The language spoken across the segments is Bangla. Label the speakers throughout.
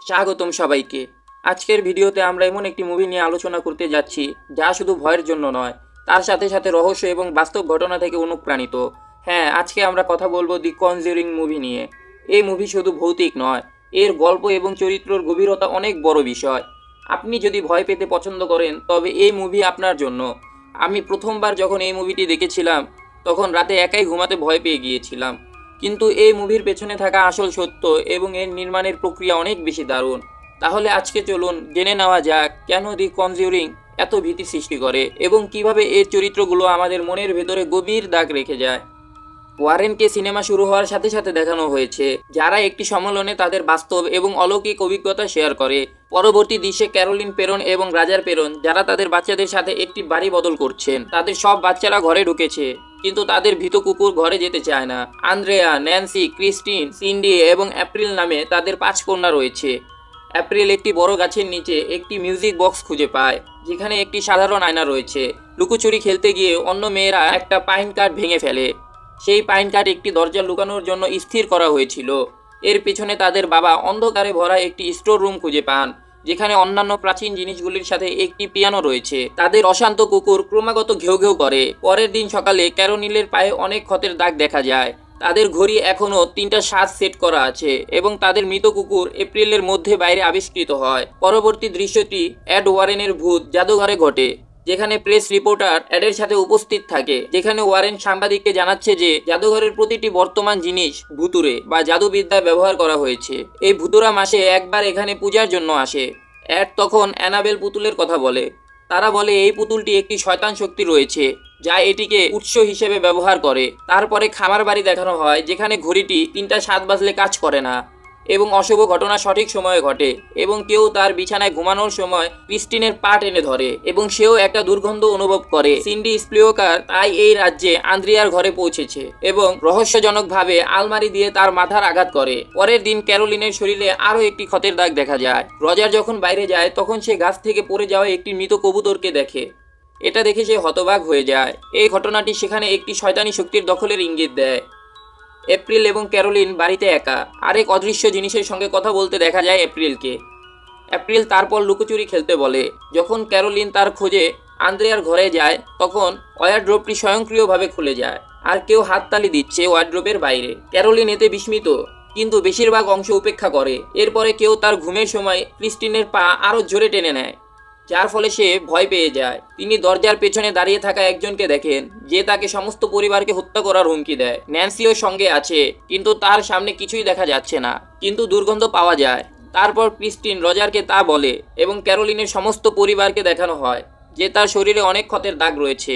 Speaker 1: স্বাগতম সবাইকে। আজকের ভিডিওতে আমরা এমন একটি মুভি নিয়ে আলোচনা করতে যাচ্ছি যা শুধু ভয়ের জন্য নয়, তার সাথে সাথে রহস্য এবং বাস্তব ঘটনা থেকে অনুপ্রাণিত। হ্যাঁ, আজকে আমরা কথা বলবো দি কনজিউরিং মুভি নিয়ে। এই মুভি শুধু ভৌতিক নয়, এর গল্প এবং চরিত্রের গভীরতা অনেক বড় বিষয়। আপনি যদি ভয় পেতে পছন্দ করেন তবে এই মুভি আপনার জন্য। আমি প্রথমবার যখন এই মুভিটি দেখেছিলাম তখন রাতে একাই ঘুমাতে ভয় পেয়ে গিয়েছিলাম, কিন্তু এই মুভির পেছনে থাকা আসল সত্য এবং এর নির্মাণের প্রক্রিয়া অনেক বেশি দারুণ। তাহলে আজকে চলুন জেনে নেওয়া যাক কেন দি কনজিউরিং এত ভীতি সৃষ্টি করে এবং কিভাবে এর চরিত্রগুলো আমাদের মনের ভেতরে গভীর দাগ রেখে যায়। ওয়ারেনকে সিনেমা শুরু হওয়ার সাথে সাথে দেখানো হয়েছে যারা একটি সম্মেলনে তাদের বাস্তব এবং অলৌকিক অভিজ্ঞতা শেয়ার করে। পরবর্তী দৃশ্যে ক্যারোলিন পেরন এবং রাজার পেরন যারা তাদের বাচ্চাদের সাথে একটি বাড়ি বদল করছেন। তাদের সব বাচ্চারা ঘরে ঢুকেছে, কিন্তু তাদের ভীত কুকুর ঘরে যেতে চায় না। আন্দ্রেয়া, ন্যান্সি, ক্রিস্টিন, সিন্ডি এবং অ্যাপ্রিল নামে তাদের 5 কন্যা রয়েছে। অ্যাপ্রিল একটি বড় গাছের নিচে একটি মিউজিক বক্স খুঁজে পায় যেখানে একটি সাধারণ আয়না রয়েছে। লুকোচুরি খেলতে গিয়ে অন্য মেয়েরা একটা পাইন কাঠ ভেঙে ফেলে। সেই পাইন কাঠ একটি দরজা লুকানোর জন্য স্থির করা হয়েছিল। এর পেছনে তাদের বাবা অন্ধকারে ভরা একটি স্টোর রুম খুঁজে পান যেখানে অন্যান্য প্রাচীন জিনিসগুলির সাথে একটি পিয়ানো রয়েছে। তাদের অশান্ত কুকুর ক্রমাগত ঘেউ ঘেউ করে। পরের দিন সকালে ক্যারোলিনের পায়ে অনেক ক্ষতের দাগ দেখা যায়। তাদের ঘড়ি এখনও 3টা 7 সেট করা আছে এবং তাদের মৃত কুকুর এপ্রিলের মধ্যে বাইরে আবিষ্কৃত হয়। পরবর্তী দৃশ্যটি এড ওয়ারেনের ভূত জাদুঘরে ঘটে, যেখানে প্রেস রিপোর্টার এডের সাথে উপস্থিত থাকে, যেখানে ওয়ারেন সাংবাদিককে জানাচ্ছে যে জাদুঘরের প্রতিটি বর্তমান জিনিস ভুতুরে বা জাদুবিদ্যা ব্যবহার করা হয়েছে। এই ভুতুরা মাসে একবার এখানে পূজার জন্য আসে। এড তখন অ্যানাবেল পুতুলের কথা বলে। তারা বলে এই পুতুলটি একটি শয়তান শক্তি রয়েছে যা এটিকে উৎস হিসেবে ব্যবহার করে। তারপরে খামার বাড়ি দেখানো হয় যেখানে ঘড়িটি 3টা 7 বাজলে কাজ করে না এবং অশুভ ঘটনা সঠিক সময়ে ঘটে এবং কেউ তার বিছানায় ঘুমানোর সময় ক্রিস্টিনের পা টেনে ধরে এবং সেও একটা দুর্গন্ধ অনুভব করে। সিন্ডি স্প্লিওকার তাই এই রাজ্যে আন্দ্রিয়ার ঘরে পৌঁছেছে এবং রহস্যজনকভাবে আলমারি দিয়ে তার মাথার আঘাত করে। পরের দিন ক্যারোলিনের শরীরে আরও একটি ক্ষতের দাগ দেখা যায়। রজার যখন বাইরে যায় তখন সে গাছ থেকে পড়ে যাওয়া একটি মৃত কবুতরকে দেখে। এটা দেখে সে হতবাক হয়ে যায়। এই ঘটনাটি সেখানে একটি শয়তানি শক্তির দখলের ইঙ্গিত দেয়। এপ্রিল এবং ক্যারোলিন বাড়িতে একা। আরেক অদৃশ্য জিনিসের সঙ্গে কথা বলতে দেখা যায় এপ্রিলকে। এপ্রিল তারপর লুকোচুরি খেলতে বলে। যখন ক্যারোলিন তার খোঁজে আন্দ্রেয়ার ঘরে যায় তখন ওয়ারড্রোবটি স্বয়ংক্রিয়ভাবে খুলে যায় আর কেউ হাততালি দিচ্ছে ওয়ারড্রোবের বাইরে। ক্যারোলিন এতে বিস্মিত, কিন্তু বেশিরভাগ অংশ উপেক্ষা করে। এরপরে কেউ তার ঘুমের সময় ক্রিস্টিনের পা আরও জোরে টেনে নেয়, যার ফলে সে ভয় পেয়ে যায়। তিনি দরজার পেছনে দাঁড়িয়ে থাকা একজনকে দেখেন যে তাকে সমস্ত পরিবারকে হত্যা করার হুমকি দেয়। ন্যান্সিও সঙ্গে আছে, কিন্তু তার সামনে কিছুই দেখা যাচ্ছে না, কিন্তু দুর্গন্ধ পাওয়া যায়। তারপর ক্রিস্টিন রজারকে তা বলে এবং ক্যারোলিনের সমস্ত পরিবারকে দেখানো হয় যে তার শরীরে অনেক ক্ষতের দাগ রয়েছে।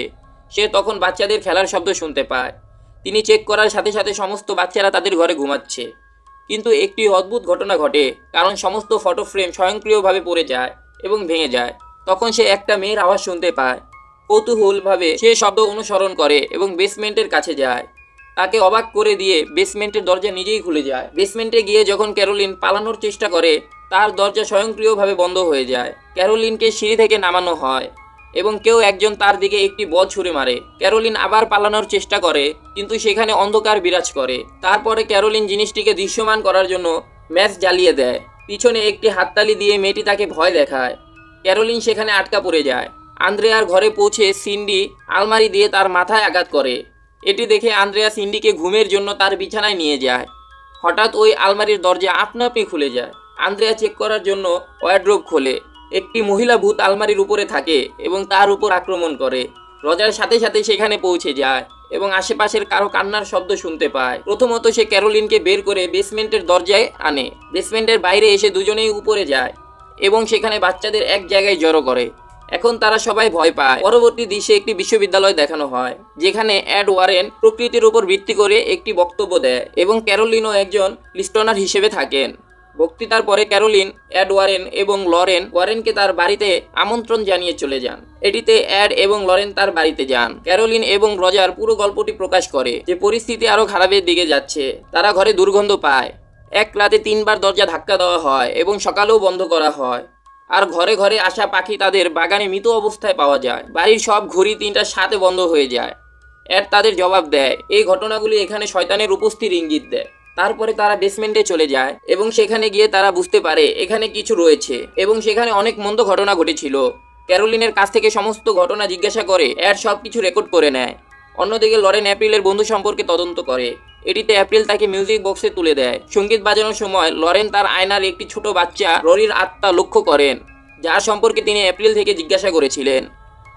Speaker 1: সে তখন বাচ্চাদের খেলার শব্দ শুনতে পায়। তিনি চেক করার সাথে সাথে সমস্ত বাচ্চারা তাদের ঘরে ঘুমাচ্ছে, কিন্তু একটি অদ্ভুত ঘটনা ঘটে, কারণ সমস্ত ফটো ফ্রেম স্বয়ংক্রিয়ভাবে পড়ে যায় এবং ভেঙে যায়। তখন সে একটা মেয়ের আওয়াজ শুনতে পায়। কৌতূহলভাবে সে শব্দ অনুসরণ করে এবং বেসমেন্টের কাছে যায়। তাকে অবাক করে দিয়ে বেসমেন্টের দরজা নিজেই খুলে যায়। বেসমেন্টে গিয়ে যখন ক্যারোলিন পালানোর চেষ্টা করে তার দরজা স্বয়ংক্রিয়ভাবে বন্ধ হয়ে যায়। ক্যারোলিনকে সিঁড়ি থেকে নামানো হয় এবং কেউ একজন তার দিকে একটি বল ছুঁড়ে মারে। ক্যারোলিন আবার পালানোর চেষ্টা করে, কিন্তু সেখানে অন্ধকার বিরাজ করে। তারপরে ক্যারোলিন জিনিসটিকে দৃশ্যমান করার জন্য ম্যাচ জ্বালিয়ে দেয়। পিছনে একটি হাততালি দিয়ে মেয়েটি তাকে ভয় দেখায়। ক্যারোলিন সেখানে আটকা পড়ে যায়। আন্দ্রেয়ার ঘরে পৌঁছে সিন্ডি আলমারি দিয়ে তার মাথায় আঘাত করে। এটি দেখে আন্দ্রেয়া সিন্ডিকে ঘুমের জন্য তার বিছানায় নিয়ে যায়। হঠাৎ ওই আলমারির দরজা আপনা আপনি খুলে যায়। আন্দ্রেয়া চেক করার জন্য ওয়ারড্রোব খোলে। একটি মহিলা ভূত আলমারির উপরে থাকে এবং তার উপর আক্রমণ করে। রজার সাথে সাথে সেখানে পৌঁছে যায় এবং আশেপাশের কারো কান্নার শব্দ শুনতে পায়। প্রথমত সে ক্যারোলিনকে বের করে বেসমেন্টের দরজায় আনে। বেসমেন্টের বাইরে এসে দুজনেই উপরে যায় এবং সেখানে বাচ্চাদের এক জায়গায় জড়ো করে। এখন তারা সবাই ভয় পায়। পরবর্তী দৃশ্যে একটি বিশ্ববিদ্যালয় দেখানো হয় যেখানে এড ওয়ারেন প্রকৃতির উপর ভিত্তি করে একটি বক্তব্য দেয় এবং ক্যারোলিনও একজন লিস্টনার হিসেবে থাকেন। বক্তৃতার পরে ক্যারোলিন এড ওয়ারেন এবং লরেন ওয়ারেনকে তার বাড়িতে আমন্ত্রণ জানিয়ে চলে যান। এটিতে এড এবং লরেন তার বাড়িতে যান। ক্যারোলিন এবং রজার পুরো গল্পটি প্রকাশ করে যে পরিস্থিতি আরও খারাপের দিকে যাচ্ছে। তারা ঘরে দুর্গন্ধ পায়। এক রাতে 3বার দরজা ধাক্কা দেওয়া হয় এবং সকালেও বন্ধ করা হয়। আর ঘরে ঘরে আসা পাখি তাদের বাগানে মৃত অবস্থায় পাওয়া যায়। বাড়ির সব ঘড়ি 3টা 7 বন্ধ হয়ে যায়। এড তাদের জবাব দেয় এই ঘটনাগুলি এখানে শয়তানের উপস্থিতির ইঙ্গিত দেয়। তারপরে তারা বেসমেন্টে চলে যায় এবং সেখানে গিয়ে তারা বুঝতে পারে এখানে কিছু রয়েছে এবং সেখানে অনেক মন্দ ঘটনা ঘটেছিল। ক্যারোলিনের কাছ থেকে সমস্ত ঘটনা জিজ্ঞাসা করে অ্যাড সব কিছু রেকর্ড করে নেয়। অন্যদিকে লরেন এপ্রিলের বন্ধু সম্পর্কে তদন্ত করে। এটিতে এপ্রিল তাকে মিউজিক বক্সে তুলে দেয়। সঙ্গীত বাজানোর সময় লরেন তার আয়নার একটি ছোট বাচ্চা ররির আত্মা লক্ষ্য করেন, যার সম্পর্কে তিনি এপ্রিল থেকে জিজ্ঞাসা করেছিলেন।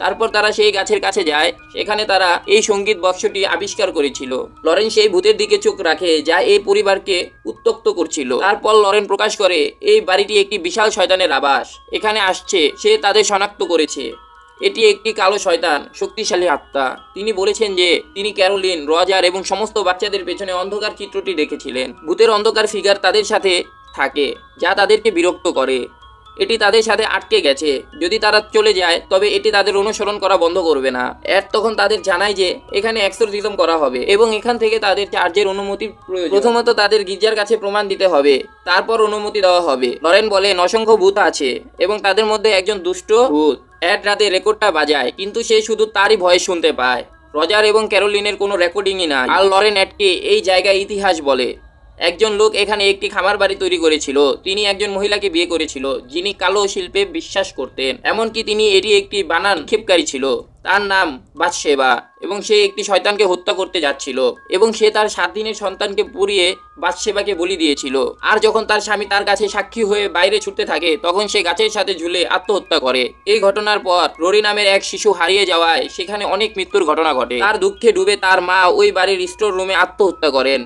Speaker 1: তারপর তারা সেই গাছের কাছে যায়, সেখানে তারা এই সঙ্গীত বক্সটি আবিষ্কার করেছিল। লরেন সেই ভূতের দিকে চোখ রাখে যা এই পরিবারকে উত্ত্যক্ত করছিল। তারপর লরেন প্রকাশ করে এই বাড়িটি একটি বিশাল শয়তানের আবাস, এখানে আসছে সে তাদের শনাক্ত করেছে। এটি একটি কালো শয়তান, শক্তিশালী আত্মা। তিনি বলেছেন যে তিনি ক্যারোলিন, রজার এবং সমস্ত বাচ্চাদের পেছনে অন্ধকার চিত্রটি দেখেছিলেন। ভূতের অন্ধকার ফিগার তাদের সাথে থাকে যা তাদেরকে বিরক্ত করে। এটি তাদের সাথে আটকে গেছে। যদি তারা চলে যায় তবে এটি তাদের অনুসরণ করা বন্ধ করবে না। অ্যাড তখন তাদের জানায় যে এখানে এক্সোরসিজম করা হবে এবং এখান থেকে তাদের চার্জের অনুমতি প্রয়োজন। প্রথমত তাদের গির্জার কাছে প্রমাণ দিতে হবে, তারপর অনুমতি দেওয়া হবে। লরেন বলেন অসংখ্য ভূত আছে এবং তাদের মধ্যে একজন দুষ্ট ভূত। অ্যাড রাতে রেকর্ডটা বাজায়, কিন্তু সে শুধু তারই ভয়েস শুনতে পায়। রজার এবং ক্যারোলিনের কোনো রেকর্ডিংই নাই। আর লরেন অ্যাডকে এই জায়গায় ইতিহাস বলে। একজন লোক এখানে একটি খামার বাড়ি তৈরি করেছিল। তিনি একজন মহিলাকে বিয়ে করেছিল যিনি কালো শিল্পে বিশ্বাস করতেন। এমনকি তিনি এটি একটি বানান নিক্ষেপকারী ছিল। তার নাম বাথশেবা এবং সে একটি শয়তানকে হত্যা করতে যাচ্ছিল এবং সে তার 7 দিনের সন্তানকে পুড়িয়ে বাথশেবাকে বলি দিয়েছিল। আর যখন তার স্বামী তার কাছে সাক্ষী হয়ে বাইরে ছুটতে থাকে তখন সে গাছের সাথে ঝুলে আত্মহত্যা করে। এই ঘটনার পর রোরি নামের এক শিশু হারিয়ে যাওয়ায় সেখানে অনেক মৃত্যুর ঘটনা ঘটে। তার দুঃখে ডুবে তার মা ওই বাড়ির স্টোর রুমে আত্মহত্যা করেন।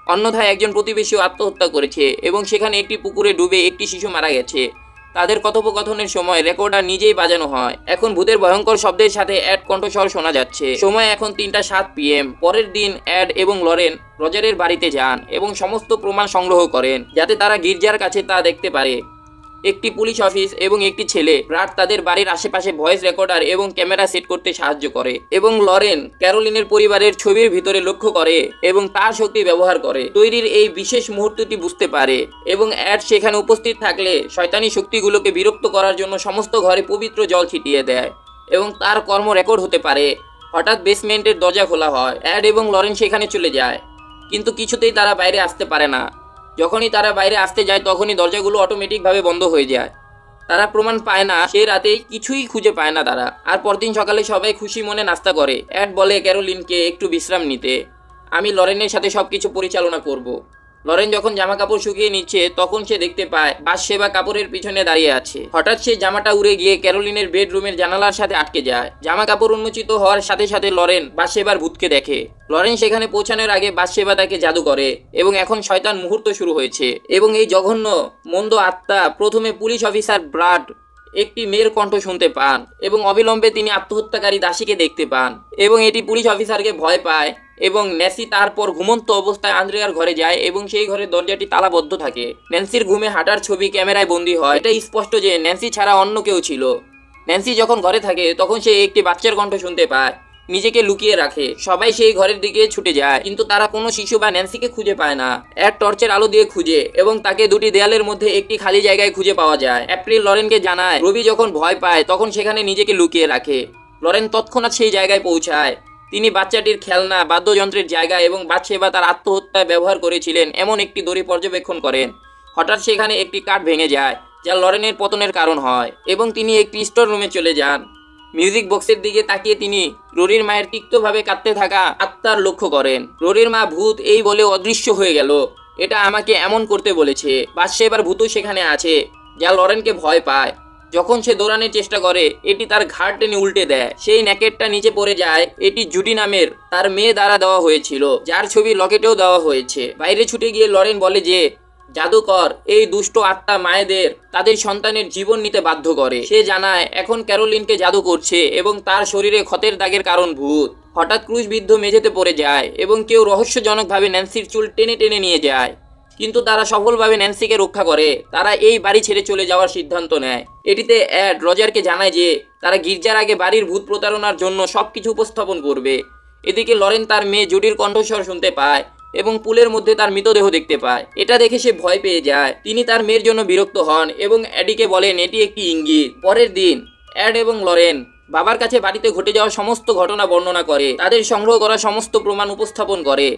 Speaker 1: অন্যথায় একজন প্রতিবেশীও আত্মহত্যা করেছে এবং সেখানে একটি পুকুরে ডুবে একটি শিশু মারা গেছে। তাদের কথোপকথনের সময় রেকর্ডার নিজেই বাজানো হয়। এখন ভূতের ভয়ঙ্কর শব্দের সাথে অ্যাড কণ্ঠস্বর শোনা যাচ্ছে। সময় এখন 3:07 PM। পরের দিন অ্যাড এবং লরেন রজারের বাড়িতে যান এবং সমস্ত প্রমাণ সংগ্রহ করেন যাতে তারা গির্জার কাছে তা দেখতে পারে। একটি পুলিশ অফিস এবং একটি ছেলে ব্রাড তাদের বাড়ির আশেপাশে ভয়েস রেকর্ডার এবং ক্যামেরা সেট করতে সাহায্য করে এবং লরেন ক্যারোলিনের পরিবারের ছবির ভিতরে লক্ষ্য করে এবং তার শক্তি ব্যবহার করে তৈরির এই বিশেষ মুহূর্তটি বুঝতে পারে এবং অ্যাড সেখানে উপস্থিত থাকলে শয়তানি শক্তিগুলোকে বিরক্ত করার জন্য সমস্ত ঘরে পবিত্র জল ছিটিয়ে দেয় এবং তার কর্ম রেকর্ড হতে পারে। হঠাৎ বেসমেন্টের দরজা খোলা হয়। অ্যাড এবং লরেন সেখানে চলে যায়, কিন্তু কিছুতেই তারা বাইরে আসতে পারে না। যখনই তারা বাইরে আসতে যায় তখনই দরজাগুলো অটোমেটিকভাবে বন্ধ হয়ে যায়। তারা প্রমাণ পায় না, সে রাতেই কিছুই খুঁজে পায় না তারা। আর পরদিন সকালে সবাই খুশি মনে নাস্তা করে। অ্যাড বলে ক্যারোলিনকে একটু বিশ্রাম নিতে, আমি লরেনের সাথে সবকিছু পরিচালনা করব। লরেন যখন জামা কাপড় শুকিয়ে নিচ্ছে তখন সে দেখতে পায় বাথশেবা কাপড়ের পিছনে দাঁড়িয়ে আছে। হঠাৎ সে জামাটা উড়ে গিয়ে ক্যারোলিনের বেডরুমের জানালার সাথে আটকে যায়। জামা কাপড় উন্মোচিত হওয়ার সাথে সাথে লরেন বাথশেবার ভূতকে দেখে। লরেন সেখানে পৌঁছানোর আগে বাথশেবা তাকে জাদু করে এবং এখন শয়তান মুহূর্ত শুরু হয়েছে এবং এই জঘন্য মন্দ আত্মা প্রথমে পুলিশ অফিসার ব্রাড একটি মেয়ের কণ্ঠ শুনতে পান এবং অবিলম্বে তিনি আত্মহত্যাকারী দাসীকে দেখতে পান এবং এটি পুলিশ অফিসারকে ভয় পায় এবং ন্যান্সি তারপর ঘুমন্ত অবস্থায় আন্দ্রেয়ার ঘরে যায় এবং সেই ঘরের দরজাটি তালাবদ্ধ থাকে। ন্যান্সির ঘুমে হাঁটার ছবি ক্যামেরায় বন্দী হয়। এটা স্পষ্ট যে ন্যান্সি ছাড়া অন্য কেউ ছিল। ন্যান্সি যখন ঘরে থাকে তখন সে একটি বাচ্চার কণ্ঠ শুনতে পায়, নিজেকে লুকিয়ে রাখে। সবাই সেই ঘরের দিকে ছুটে যায়, কিন্তু তারা কোনো শিশু বা ন্যান্সিকে খুঁজে পায় না। এক টর্চের আলো দিয়ে খুঁজে এবং তাকে দুটি দেয়ালের মধ্যে একটি খালি জায়গায় খুঁজে পাওয়া যায়। এপ্রিল লরেনকে জানায় রবি যখন ভয় পায় তখন সেখানে নিজেকে লুকিয়ে রাখে। লরেন তৎক্ষণাৎ সেই জায়গায় পৌঁছায়। তিনি বাচ্চাটির খেলনা, বাদ্যযন্ত্রের জায়গা এবং বাথশেবা তার আত্মহত্যায় ব্যবহার করেছিলেন এমন একটি দড়ি পর্যবেক্ষণ করেন। হঠাৎ সেখানে একটি কাঠ ভেঙে যায় যা লরেনের পতনের কারণ হয় এবং তিনি একটি স্টোর রুমে চলে যান। মিউজিক বক্সের দিকে তাকিয়ে তিনি রোরির মায়ের তিক্তভাবে কাঁদতে থাকা আত্মার লক্ষ্য করেন। রোরির মা ভূত এই বলে অদৃশ্য হয়ে গেল, এটা আমাকে এমন করতে বলেছে। বাথশেবার ভূতও সেখানে আছে যা লরেনকে ভয় পায়। যখন সে দৌড়ানোর চেষ্টা করে এটি তার ঘাড় টেনে উল্টে দেয়। সেই ন্যাকেটটা নিচে পড়ে যায়। এটি জুডি নামের তার মেয়ে দ্বারা দেওয়া হয়েছিল, যার ছবি লকেটেও দেওয়া হয়েছে। বাইরে ছুটে গিয়ে লরেন বলে যে জাদুকর এই দুষ্ট আত্মা মায়েদের তাদের সন্তানের জীবন নিতে বাধ্য করে। সে জানায় এখন ক্যারোলিনকে জাদু করছে এবং তার শরীরে ক্ষতের দাগের কারণ ভূত। হঠাৎ ক্রুশবিদ্ধ মেঝেতে পড়ে যায় এবং কেউ রহস্যজনকভাবে ন্যান্সির চুল টেনে টেনে নিয়ে যায়, কিন্তু তারা সফলভাবে ন্যান্সিকে রক্ষা করে। তারা এই বাড়ি ছেড়ে চলে যাওয়ার সিদ্ধান্ত নেয়। এটিতে অ্যাড রজারকে জানায় যে তারা গির্জার আগে বাড়ির ভূত প্রতারণার জন্য সবকিছু উপস্থাপন করবে। এদিকে লরেন তার মেয়ে জুডির কণ্ঠস্বর শুনতে পায় এবং পুলের মধ্যে তার মৃতদেহ দেখতে পায়। এটা দেখে সে ভয় পেয়ে যায়। তিনি তার মেয়ের জন্য বিরক্ত হন এবং অ্যাডিকে বলেন এটি একটি ইঙ্গিত। পরের দিন অ্যাড এবং লরেন বাবার কাছে বাড়িতে ঘটে যাওয়া সমস্ত ঘটনা বর্ণনা করে, তাদের সংগ্রহ করা সমস্ত প্রমাণ উপস্থাপন করে।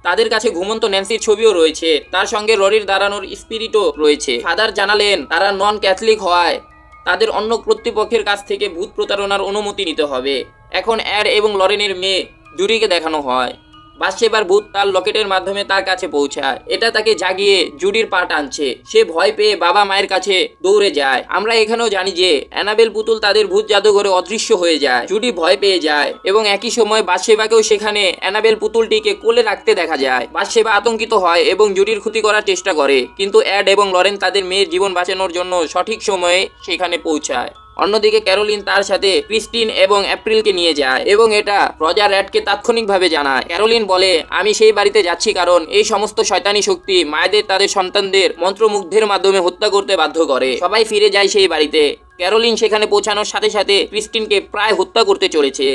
Speaker 1: তাদের কাছে ঘুমন্ত ন্যান্সির ছবিও রয়েছে, তার সঙ্গে ররির দাঁড়ানোর স্পিরিটও রয়েছে। ফাদার জানালেন তারা নন ক্যাথলিক হওয়ায় তাদের অন্য কর্তৃপক্ষের কাছ থেকে ভূত প্রতারণার অনুমতি নিতে হবে। এখন অ্যাড এবং লরেনের মেয়ে জুডিকে দেখানো হয়। বাথশেবার ভূত তার লকেটের মাধ্যমে তার কাছে পৌঁছায়। এটা তাকে জাগিয়ে জুডির পা টানছে। সে ভয় পেয়ে বাবা মায়ের কাছে দৌড়ে যায়। আমরা এখানেও জানি যে অ্যানাবেল পুতুল তাদের ভূত জাদুঘরে অদৃশ্য হয়ে যায়। জুডি ভয় পেয়ে যায় এবং একই সময় বাথশেবাকেও সেখানে অ্যানাবেল পুতুলটিকে কোলে রাখতে দেখা যায়। বাথশেবা আতঙ্কিত হয় এবং জুডির ক্ষতি করার চেষ্টা করে, কিন্তু অ্যাড এবং লরেন তাদের মেয়ের জীবন বাঁচানোর জন্য সঠিক সময়ে সেখানে পৌঁছায়। অন্যদিকে ক্যারোলিন তার সাথে ক্রিস্টিন এবং এপ্রিলকে নিয়ে যায় এবং এটা রজার অ্যাডকে তাৎক্ষণিকভাবে জানায়। ক্যারোলিন বলে, আমি সেই বাড়িতে যাচ্ছি কারণ এই সমস্ত শয়তানি শক্তি মায়েদের তাদের সন্তানদের মন্ত্রমুগ্ধের মাধ্যমে হত্যা করতে বাধ্য করে। সবাই ফিরে যায় সেই বাড়িতে। ক্যারোলিন সেখানে পৌঁছানোর সাথে সাথে ক্রিস্টিনকে প্রায় হত্যা করতে চলেছে,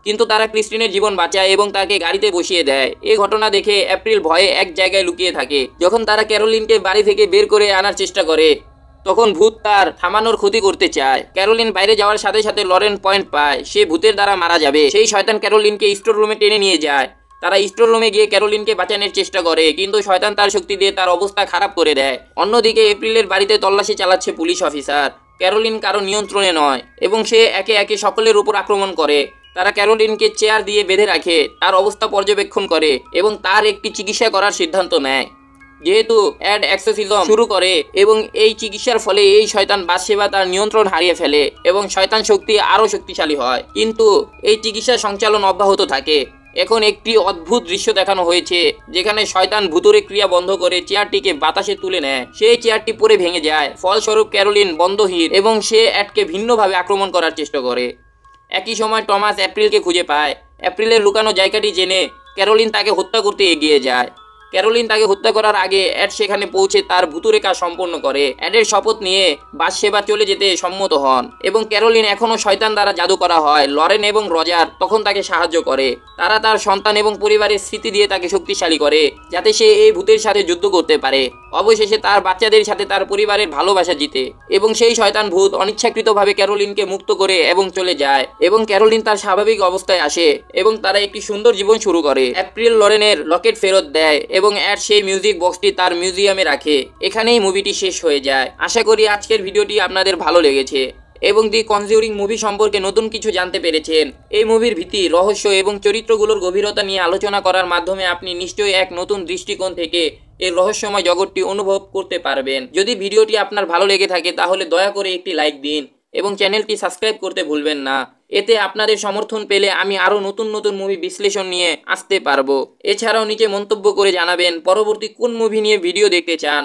Speaker 1: কিন্তু তারা ক্রিস্টিনের জীবন বাঁচায় এবং তাকে গাড়িতে বসিয়ে দেয়। এই ঘটনা দেখে এপ্রিল ভয়ে এক জায়গায় লুকিয়ে থাকে। যখন তারা ক্যারোলিনকে বাড়ি থেকে বের করে আনার চেষ্টা করে, তখন ভূত তার থামানোর ক্ষতি করতে চায়। ক্যারোলিন বাইরে যাওয়ার সাথে সাথে লরেন পয়েন্ট পায় সে ভূতের দ্বারা মারা যাবে। সেই শয়তান ক্যারোলিনকে স্টোর রুমে টেনে নিয়ে যায়। তারা স্টোর রুমে গিয়ে ক্যারোলিনকে বাঁচানোর চেষ্টা করে, কিন্তু শয়তান তার শক্তি দিয়ে তার অবস্থা খারাপ করে দেয়। অন্যদিকে এপ্রিলের বাড়িতে তল্লাশি চালাচ্ছে পুলিশ অফিসার। ক্যারোলিন কারো নিয়ন্ত্রণে নয় এবং সে একে একে সকলের উপর আক্রমণ করে। তারা ক্যারোলিনকে চেয়ার দিয়ে বেঁধে রাখে, তার অবস্থা পর্যবেক্ষণ করে এবং তার একটি চিকিৎসা করার সিদ্ধান্ত নেয়। যেহেতু অ্যাড এক্সোসিজম শুরু করে এবং এই চিকিৎসার ফলে এই শয়তান বাথশেবা তার নিয়ন্ত্রণ হারিয়ে ফেলে এবং শয়তান শক্তি আরও শক্তিশালী হয়, কিন্তু এই চিকিৎসা সঞ্চালন অব্যাহত থাকে। এখন একটি অদ্ভুত দৃশ্য দেখানো হয়েছে যেখানে শয়তান ভুতুরে ক্রিয়া বন্ধ করে চেয়ারটিকে বাতাসে তুলে নেয়। সেই চেয়ারটি পরে ভেঙে যায়। ফলস্বরূপ ক্যারোলিন বন্ধহীন এবং সে অ্যাডকে ভিন্নভাবে আক্রমণ করার চেষ্টা করে। একই সময় টমাস এপ্রিলকে খুঁজে পায়। এপ্রিলের লুকানো জায়গাটি জেনে ক্যারোলিন তাকে হত্যা করতে এগিয়ে যায়। ক্যারোলিন তাকে হত্যা করার আগে অ্যাড সেখানে পৌঁছে তার ভুতুরে কাজ সম্পন্ন করে। অ্যাডের শপথ নিয়ে বাথশেবা চলে যেতে সম্মত হন এবং ক্যারোলিন এখনও শয়তান দ্বারা জাদু করা হয়। লরেন এবং রজার তখন তাকে সাহায্য করে। তারা তার সন্তান এবং পরিবারের স্মৃতি দিয়ে তাকে শক্তিশালী করে যাতে সে এই ভূতের সাথে যুদ্ধ করতে পারে। অবশেষে তার বাচ্চাদের সাথে তার পরিবারের ভালোবাসা জিতে এবং সেই শয়তান ভূত অনিচ্ছাকৃতভাবে ক্যারোলিনকে মুক্ত করে এবং চলে যায় এবং ক্যারোলিন তার স্বাভাবিক অবস্থায় আসে এবং তারা একটি সুন্দর জীবন শুরু করে। এপ্রিল লরেনের লকেট ফেরত দেয় এবং অ্যাড সেই মিউজিক বক্সটি তার মিউজিয়ামে রাখে। এখানেই মুভিটি শেষ হয়ে যায়। আশা করি আজকের ভিডিওটি আপনাদের ভালো লেগেছে এবং দি কনজিউরিং মুভি সম্পর্কে নতুন কিছু জানতে পেরেছেন। এই মুভির ভীতি, রহস্য এবং চরিত্রগুলোর গভীরতা নিয়ে আলোচনা করার মাধ্যমে আপনি নিশ্চয়ই এক নতুন দৃষ্টিকোণ থেকে এই রহস্যময় জগৎটি অনুভব করতে পারবেন। যদি ভিডিওটি আপনার ভালো লেগে থাকে তাহলে দয়া করে একটি লাইক দিন এবং চ্যানেলটি সাবস্ক্রাইব করতে ভুলবেন না। এতে আপনাদের সমর্থন পেলে আমি আরও নতুন নতুন মুভি বিশ্লেষণ নিয়ে আসতে পারবো। এছাড়াও নিচে মন্তব্য করে জানাবেন পরবর্তী কোন মুভি নিয়ে ভিডিও দেখতে চান।